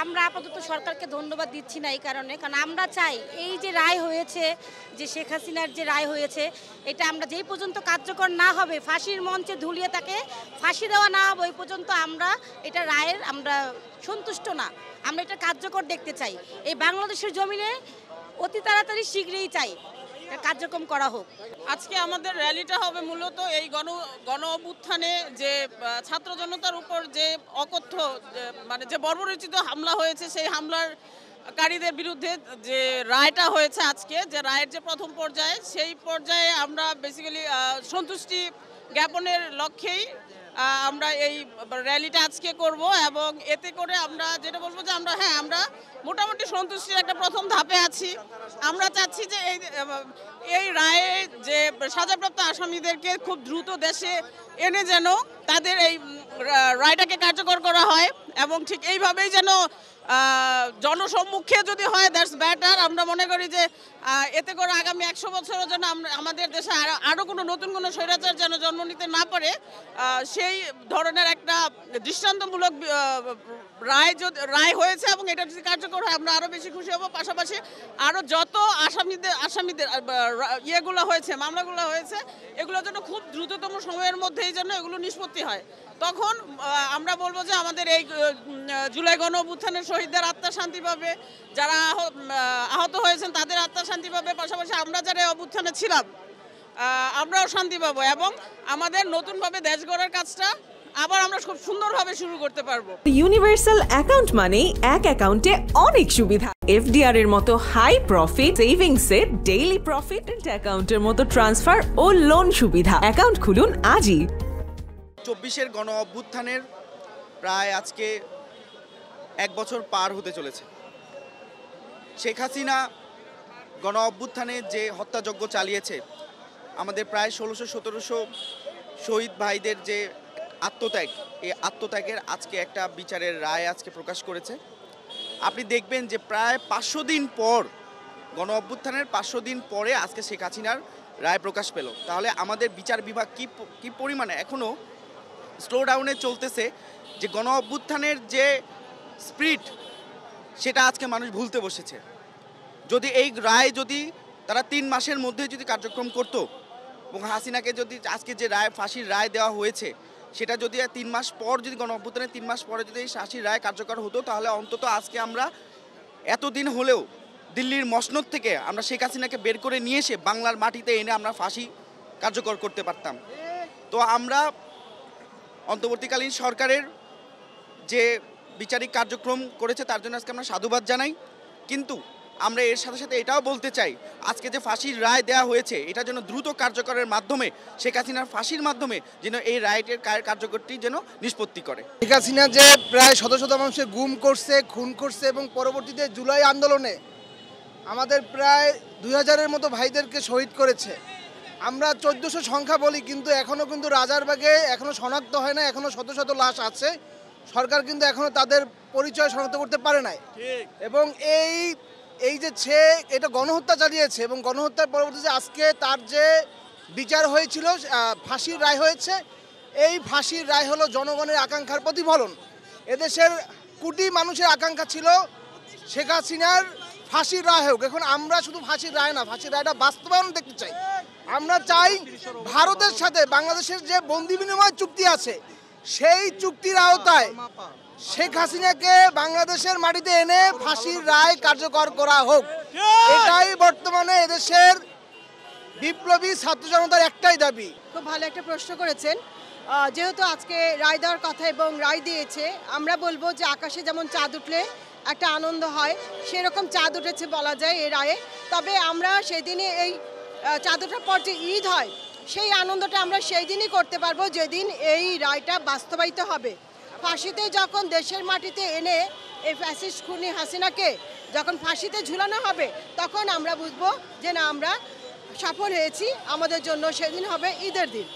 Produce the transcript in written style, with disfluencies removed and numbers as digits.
আমরা আপাতত সরকারকে ধন্যবাদ দিচ্ছি না এই কারণে, কারণ আমরা চাই এই যে রায় হয়েছে, যে শেখ হাসিনার যে রায় হয়েছে, এটা আমরা যেই পর্যন্ত কার্যকর না হবে, ফাঁসির মঞ্চে ঝুলিয়ে তাকে ফাঁসি দেওয়া না হবে, ওই পর্যন্ত আমরা এটা রায়ের আমরা সন্তুষ্ট না। আমরা এটা কার্যকর দেখতে চাই। এই বাংলাদেশের জমিনে অতি তাড়াতাড়ি শীঘ্রই চাই কার্যক্রম করা হোক। আজকে আমাদের র্যালিটা হবে মূলত এই গণ অভ্যুত্থানে যে ছাত্র জনতার উপর যে অকথ্য মানে যে বর্বরোচিত হামলা হয়েছে, সেই হামলাকারীদের বিরুদ্ধে যে রায়টা হয়েছে আজকে, যে রায়ের যে প্রথম পর্যায়ে, সেই পর্যায়ে আমরা বেসিক্যালি সন্তুষ্টি জ্ঞাপনের লক্ষ্যেই আমরা এই র্যালিটা আজকে করব। এবং এতে করে আমরা যেটা বলবো যে আমরা মোটামুটি সন্তুষ্টির একটা প্রথম ধাপে আছি। আমরা চাচ্ছি যে এই রায়ে যে সাজাপ্রাপ্ত আসামিদেরকে খুব দ্রুত দেশে এনে যেন তাদের এই রায়টাকে কার্যকর করা হয়, এবং ঠিক এইভাবেই যেন জনসম্মুখে যদি হয় দ্যাটস বেটার। আমরা মনে করি যে এতে করে আগামী 100 বছরও যেন আমাদের দেশে আরও কোনো নতুন কোনো স্বৈরাচার যেন জন্ম নিতে না পারে, সেই ধরনের একটা দৃষ্টান্তমূলক রায় হয়েছে, এবং এটা যদি কার্যকর হয় আমরা আরও বেশি খুশি হব। পাশাপাশি আরও যত আসামিদের ইয়েগুলো হয়েছে, মামলাগুলো হয়েছে, এগুলো যেন খুব দ্রুততম সময়ের মধ্যেই যেন এগুলো নিষ্পত্তি হয়। তখন আমরা বলবো যে আমাদের এই জুলাই গণ অভ্যুত্থানের শহীদদের আত্মা শান্তি পাবে, যারা আহত হয়েছেন তাদের আত্মা শান্তি পাবে, পাশাপাশি আমরা যারা অভ্যুত্থানে ছিলাম আমরাও শান্তি পাবো, এবং আমাদের নতুনভাবে দেশ গড়ার কাজটা আবার আমরা খুব সুন্দরভাবে শুরু করতে পারবো। ইউনিভার্সাল অ্যাকাউন্ট মানে এক অ্যাকাউন্টে অনেক সুবিধা। এফডিআর এর মতো হাই প্রফিট, সেভিংস এর ডেইলি প্রফিট, অ্যাকাউন্টের মতো ট্রান্সফার ও লোন সুবিধা। অ্যাকাউন্ট খুলুন আজই। 24-এর গণ অভ্যুত্থানের প্রায় আজকে 1 বছর পার হতে চলেছে। শেখ হাসিনা গণ অভ্যুত্থানে যে হত্যাযজ্ঞ চালিয়েছে, আমাদের প্রায় 1600-1700 শহীদ ভাইদের যে আত্মত্যাগ, এই আত্মত্যাগের আজকে একটা বিচারের রায় আজকে প্রকাশ করেছে। আপনি দেখবেন যে প্রায় 500 দিন পর, গণ অভ্যুত্থানের 500 দিন পরে আজকে শেখ হাসিনার রায় প্রকাশ পেল। তাহলে আমাদের বিচার বিভাগ কি পরিমাণে এখনও স্লো ডাউনে চলতেছে, যে গণ অভ্যুত্থানের যে স্পিরিট সেটা আজকে মানুষ ভুলতে বসেছে। যদি এই রায় যদি তারা 3 মাসের মধ্যে যদি কার্যক্রম করত, এবং হাসিনাকে যদি আজকে যে রায় ফাঁসির রায় দেওয়া হয়েছে সেটা যদি 3 মাস পর, যদি গণ অভ্যুত্থানের 3 মাস পরে যদি এই ফাঁসির রায় কার্যকর হতো, তাহলে অন্তত আজকে আমরা এতদিন হলেও দিল্লির মসনদ থেকে আমরা শেখ হাসিনাকে বের করে নিয়ে এসে বাংলার মাটিতে এনে আমরা ফাঁসি কার্যকর করতে পারতাম। তো আমরা অন্তর্বর্তীকালীন সরকারের যে বিচারিক কার্যক্রম করেছে তার জন্য আজকে আমরা সাধুবাদ জানাই। কিন্তু আমরা এর সাথে সাথে এটাও বলতে চাই, আজকে যে ফাঁসির রায় দেওয়া হয়েছে এটা যেন দ্রুত কার্যকরের মাধ্যমে, শেখ হাসিনার ফাঁসির মাধ্যমে যেন এই রায়টের কার্যকরটি যেন নিষ্পত্তি করে। শেখ হাসিনা যে প্রায় শত শত মানুষের গুম করছে, খুন করছে, এবং পরবর্তীতে জুলাই আন্দোলনে আমাদের প্রায় 2000-এর মতো ভাইদেরকে শহীদ করেছে। আমরা 1400 সংখ্যা বলি, কিন্তু এখনও কিন্তু রাজারবাগে এখনও শনাক্ত হয় না, এখনও শত শত লাশ আছে। সরকার কিন্তু এখনও তাদের পরিচয় শনাক্ত করতে পারে নাই। এবং এই যে এটা গণহত্যা চালিয়েছে, এবং গণহত্যার পরবর্তীতে আজকে তার যে বিচার হয়েছিল, ফাঁসির রায় হয়েছে, এই ফাঁসির রায় হলো জনগণের আকাঙ্ক্ষার প্রতিফলন। এদেশের কোটি মানুষের আকাঙ্ক্ষা ছিল শেখ হাসিনার ফাঁসির রায় হোক। এখন আমরা শুধু ফাঁসির রায় না, ফাঁসির রায়টা বাস্তবায়ন দেখতে চাই। আমরা চাই ভারতের সাথে বাংলাদেশের যে বন্দি বিনিময় চুক্তি আছে, সেই চুক্তির আওতায় শেখ হাসিনাকে বাংলাদেশের মাটিতে এনে ফাঁসির রায় কার্যকর করা হোক। এটাই বর্তমানে এদেশের বিপ্লবী ছাত্র জনতার একটাই দাবি। খুব ভালো একটা প্রশ্ন করেছেন। যেহেতু আজকে রায় দেওয়ার কথা এবং রায় দিয়েছে, আমরা বলবো যে আকাশে যেমন চাঁদ উঠলে একটা আনন্দ হয়, সেরকম চাঁদ উঠেছে বলা যায় এই রায়ে। তবে আমরা সেদিনে এই চাঁদ ওঠার পর যে ঈদ হয়, সেই আনন্দটা আমরা সেই দিনই করতে পারবো যেদিন এই রায়টা বাস্তবায়িত হবে। ফাঁসিতে যখন দেশের মাটিতে এনে এই ফ্যাসিস্ট খুনি হাসিনাকে যখন ফাঁসিতে ঝুলানো হবে, তখন আমরা বুঝবো যে না, আমরা সফল হয়েছি। আমাদের জন্য সেদিন হবে ঈদের দিন।